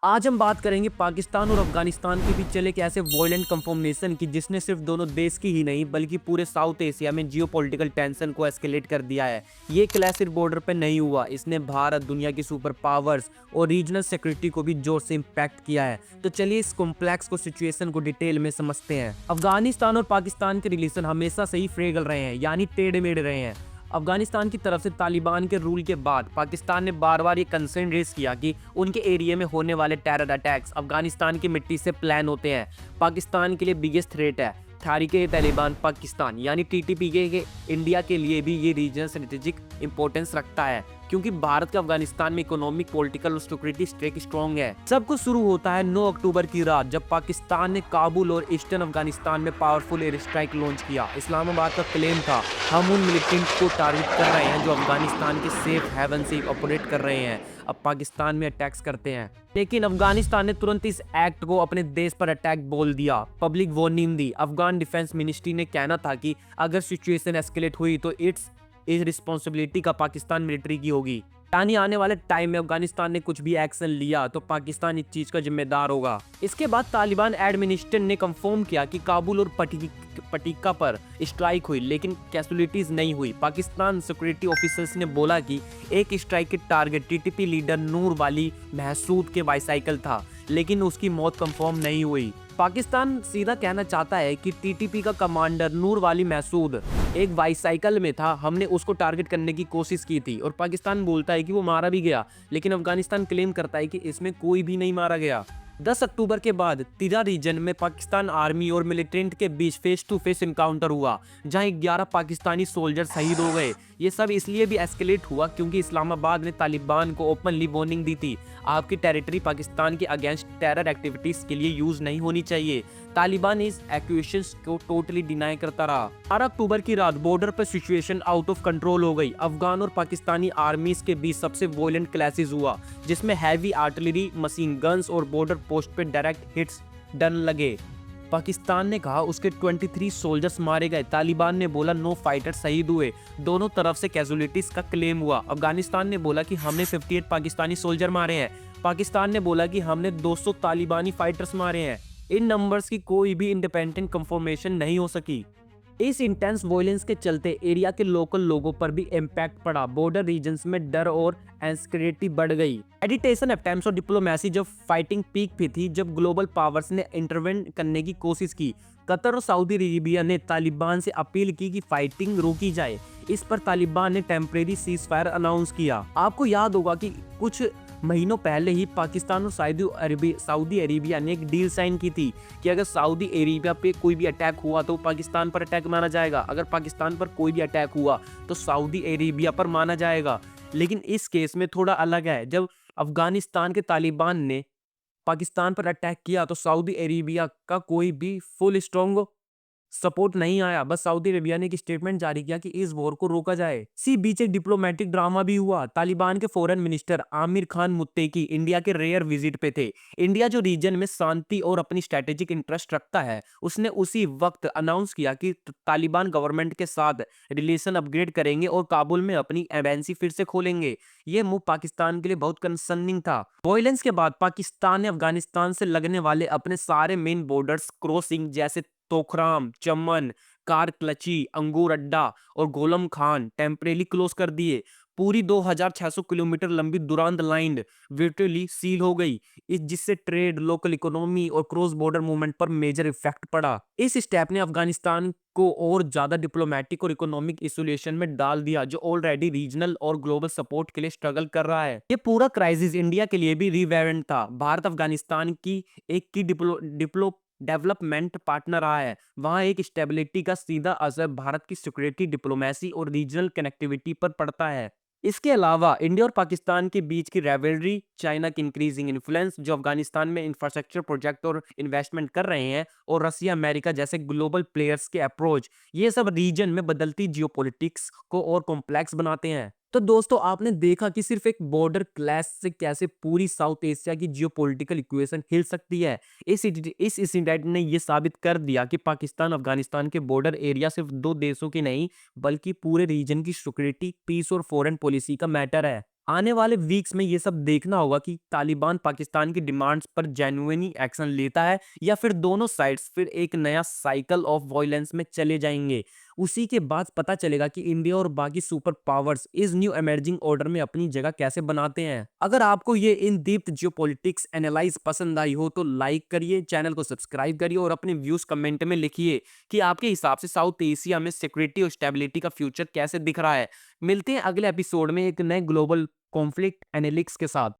आज हम बात करेंगे पाकिस्तान और अफगानिस्तान के बीच चले एक ऐसे वॉयलेंट कंफर्मेशन की जिसने सिर्फ दोनों देश की ही नहीं बल्कि पूरे साउथ एशिया में जियोपॉलिटिकल टेंशन को एस्केलेट कर दिया है। ये क्लैश सिर्फ बॉर्डर पर नहीं हुआ, इसने भारत, दुनिया की सुपर पावर्स और रीजनल सिक्योरिटी को भी जोर से इम्पैक्ट किया है। तो चलिए इस कॉम्प्लेक्स को सिचुएशन को डिटेल में समझते हैं। अफगानिस्तान और पाकिस्तान के रिलेशन हमेशा से ही फ्रेगल रहे हैं, यानी टेढ़े मेढ़े रहे हैं। अफगानिस्तान की तरफ से तालिबान के रूल के बाद पाकिस्तान ने बार बार ये कंसर्न रेज किया कि उनके एरिया में होने वाले टेरर अटैक्स अफगानिस्तान की मिट्टी से प्लान होते हैं। पाकिस्तान के लिए बिगेस्ट थ्रेट है तारिक तालिबान पाकिस्तान यानी टीटीपी के इंडिया के लिए भी ये रीजन स्ट्रेटेजिक इंपॉर्टेंस रखता है, क्योंकि भारत का अफगानिस्तान में इकोनॉमिक, पॉलिटिकल और सिक्योरिटी स्टेक स्ट्रॉन्ग है। सब कुछ शुरू होता है 9 अक्टूबर की रात, जब पाकिस्तान ने काबुल और ईस्टर्न अफगानिस्तान में पावरफुल एयर स्ट्राइक लॉन्च किया। इस्लामाबाद का क्लेम था, हम उन मिलिटेंट को टारगेट कर रहे हैं जो अफगानिस्तान के सेफ हेवन से ऑपरेट कर रहे हैं, अब पाकिस्तान में अटैक्स करते हैं। लेकिन अफगानिस्तान ने तुरंत इस एक्ट को अपने देश पर अटैक बोल दिया, पब्लिक वार्निंग दी। अफगान डिफेंस मिनिस्ट्री ने कहना था कि अगर सिचुएशन एस्केलेट हुई तो इट्स इस रिस्पॉन्सिबिलिटी का पाकिस्तान मिलिट्री की होगी, यानी आने वाले टाइम में अफगानिस्तान ने कुछ भी एक्शन लिया तो पाकिस्तान इस चीज का जिम्मेदार होगा। इसके बाद तालिबान एडमिनिस्ट्रेशन ने कंफर्म किया कि काबुल और पटिका पर स्ट्राइक हुई, लेकिन कैजुअलिटीज नहीं हुई। पाकिस्तान सिक्योरिटी ऑफिसर्स ने बोला कि एक स्ट्राइक के टारगेट टीटीपी लीडर नूर वाली महसूद के बाईसाइकिल था, लेकिन उसकी मौत कंफर्म नहीं हुई। पाकिस्तान सीधा कहना चाहता है कि टीटीपी का कमांडर नूर वाली महसूद एक बाईसाइकिल में था, हमने उसको टारगेट करने की कोशिश की थी, और पाकिस्तान बोलता है कि वो मारा भी गया, लेकिन अफगानिस्तान क्लेम करता है कि इसमें कोई भी नहीं मारा गया। 10 अक्टूबर के बाद तिरा रीजन में पाकिस्तान आर्मी और मिलिटेंट के बीच फेस टू फेस इनकाउंटर हुआ, जहां 11 पाकिस्तानी सोल्जर शहीद हो गए। ये सब इसलिए भी एस्केलेट हुआ क्योंकि इस्लामाबाद ने तालिबान को ओपनली वार्निंग दी थी, आपकी टेरिटरी पाकिस्तान के अगेंस्ट टेरर एक्टिविटीज के लिए यूज नहीं होनी चाहिए। तालिबान इस एक्यूजेशंस को टोटली डिनाई करता रहा। 12 अक्टूबर की रात बॉर्डर पर सिचुएशन आउट ऑफ कंट्रोल हो गई। अफगान और पाकिस्तानी आर्मीज के बीच सबसे वॉयलेंट क्लैशेस हुआ, जिसमें हैवी आर्टिलरी, मशीन गन्स और बॉर्डर पोस्ट पे डायरेक्ट हिट्स डन लगे। पाकिस्तान ने कहा उसके 23 सोल्जर्स मारे गए, तालिबान ने बोला 9 फाइटर शहीद हुए। दोनों तरफ से कैजुअलिटीज का क्लेम हुआ। अफगानिस्तान ने बोला कि हमने 58 पाकिस्तानी सोल्जर मारे हैं, पाकिस्तान ने बोला कि हमने 200 तालिबानी फाइटर्स मारे हैं। इन नंबर्स की कोई भी इंडिपेंडेंट कंफर्मेशन नहीं हो सकी। इस इंटेंस वॉयलेंस के चलते एरिया के लोकल लोगों पर भी इम्पैक्ट पड़ा। बॉर्डर रीजन्स में डर और एंसिक्योरिटी बढ़ गई। एडिटेशन अटेम्प्ट्स और डिप्लोमेसी जब फाइटिंग पीक पे थी, जब ग्लोबल पावर्स ने इंटरवेंट करने की कोशिश की। कतर और सऊदी अरेबिया ने तालिबान से अपील की कि फाइटिंग रोकी जाए। इस पर तालिबान ने टेम्परेरी सीज फायर अनाउंस किया। आपको याद होगा कि कुछ महीनों पहले ही पाकिस्तान और सऊदी अरेबिया ने एक डील साइन की थी कि अगर सऊदी अरेबिया पे कोई भी अटैक हुआ तो पाकिस्तान पर अटैक माना जाएगा, अगर पाकिस्तान पर कोई भी अटैक हुआ तो सऊदी अरेबिया पर माना जाएगा। लेकिन इस केस में थोड़ा अलग है। जब अफगानिस्तान के तालिबान ने पाकिस्तान पर अटैक किया तो सऊदी अरेबिया का कोई भी फुल स्ट्रॉन्ग सपोर्ट नहीं आया। बस सऊदी अरेबिया ने एक स्टेटमेंट जारी किया कि इस वॉर को रोका जाए। इसी बीच एक डिप्लोमेटिक ड्रामा भी हुआ। तालिबान के foreign minister Amir Khan Muttaqi India के रेयर विजिट पे थे। इंडिया जो रीजन में शांति और अपनी स्ट्रेटेजिक इंटरेस्ट रखता है, उसने उसी वक्त अनाउंस किया कि तालिबान गवर्नमेंट के साथ रिलेशन अपग्रेड करेंगे और काबुल में अपनी एम्बेसी फिर से खोलेंगे। ये मूव पाकिस्तान के लिए बहुत कंसर्निंग था। वॉयलेंस के बाद पाकिस्तान ने अफगानिस्तान से लगने वाले अपने सारे मेन बॉर्डर्स क्रॉसिंग जैसे तोखराम, चमन, कारक्लची, अंगूर अड्डा और गोलम खान टेम्परेली क्लोज कर दिए। पूरी 2600 किलोमीटर लंबी दुरांत लाइन वर्चुअली सील हो गई, जिससे ट्रेड, लोकल इकोनॉमी और क्रॉस बॉर्डर मूवमेंट पर मेजर इफेक्ट पड़ा। इस स्टेप ने अफगानिस्तान को और ज्यादा डिप्लोमेटिक और इकोनॉमिक आइसोलेशन में डाल दिया, जो ऑलरेडी रीजनल और ग्लोबल सपोर्ट के लिए स्ट्रगल कर रहा है। ये पूरा क्राइसिस इंडिया के लिए भी रिलेवेंट था। भारत अफगानिस्तान की एक की डेवलपमेंट पार्टनर रहा है। वहां एक स्टेबिलिटी का सीधा असर भारत की सिक्योरिटी, डिप्लोमेसी और रीजनल कनेक्टिविटी पर पड़ता है। इसके अलावा इंडिया और पाकिस्तान के बीच की राइवलरी, चाइना की इंक्रीजिंग इन्फ्लुएंस जो अफगानिस्तान में इंफ्रास्ट्रक्चर प्रोजेक्ट और इन्वेस्टमेंट कर रहे हैं, और रसिया, अमेरिका जैसे ग्लोबल प्लेयर्स के अप्रोच, ये सब रीजन में बदलती जियोपॉलिटिक्स को और कॉम्प्लेक्स बनाते हैं। तो दोस्तों, आपने देखा कि सिर्फ एक बॉर्डर क्लैश से कैसे पूरी साउथ एशिया की जियोपॉलिटिकल इक्वेशन हिल सकती है। इस इंसिडेंट ने यह साबित कर दिया कि पाकिस्तान अफगानिस्तान के बॉर्डर एरिया सिर्फ दो देशों की नहीं बल्कि पूरे रीजन की सिक्योरिटी, पीस और फॉरेन पॉलिसी का मैटर है। आने वाले वीक्स में ये सब देखना होगा कि तालिबान पाकिस्तान की डिमांड्स पर जेन्युइनली एक्शन लेता है या फिर दोनों साइड्स फिर एक नया साइकिल ऑफ वायलेंस में चले जाएंगे। उसी के बाद पता चलेगा कि इंडिया और बाकी सुपर पावर्स इस न्यू इमर्जिंग ऑर्डर में अपनी जगह कैसे बनाते हैं। अगर आपको ये इन डेप्थ जियोपॉलिटिक्स एनालाइज पसंद आई हो तो लाइक करिए, चैनल को सब्सक्राइब करिए और अपने व्यूज कमेंट में लिखिए कि आपके हिसाब से साउथ एशिया में सिक्योरिटी और स्टेबिलिटी का फ्यूचर कैसे दिख रहा है। मिलते हैं अगले एपिसोड में एक नए ग्लोबल कॉन्फ्लिक्ट एनालिटिक्स के साथ।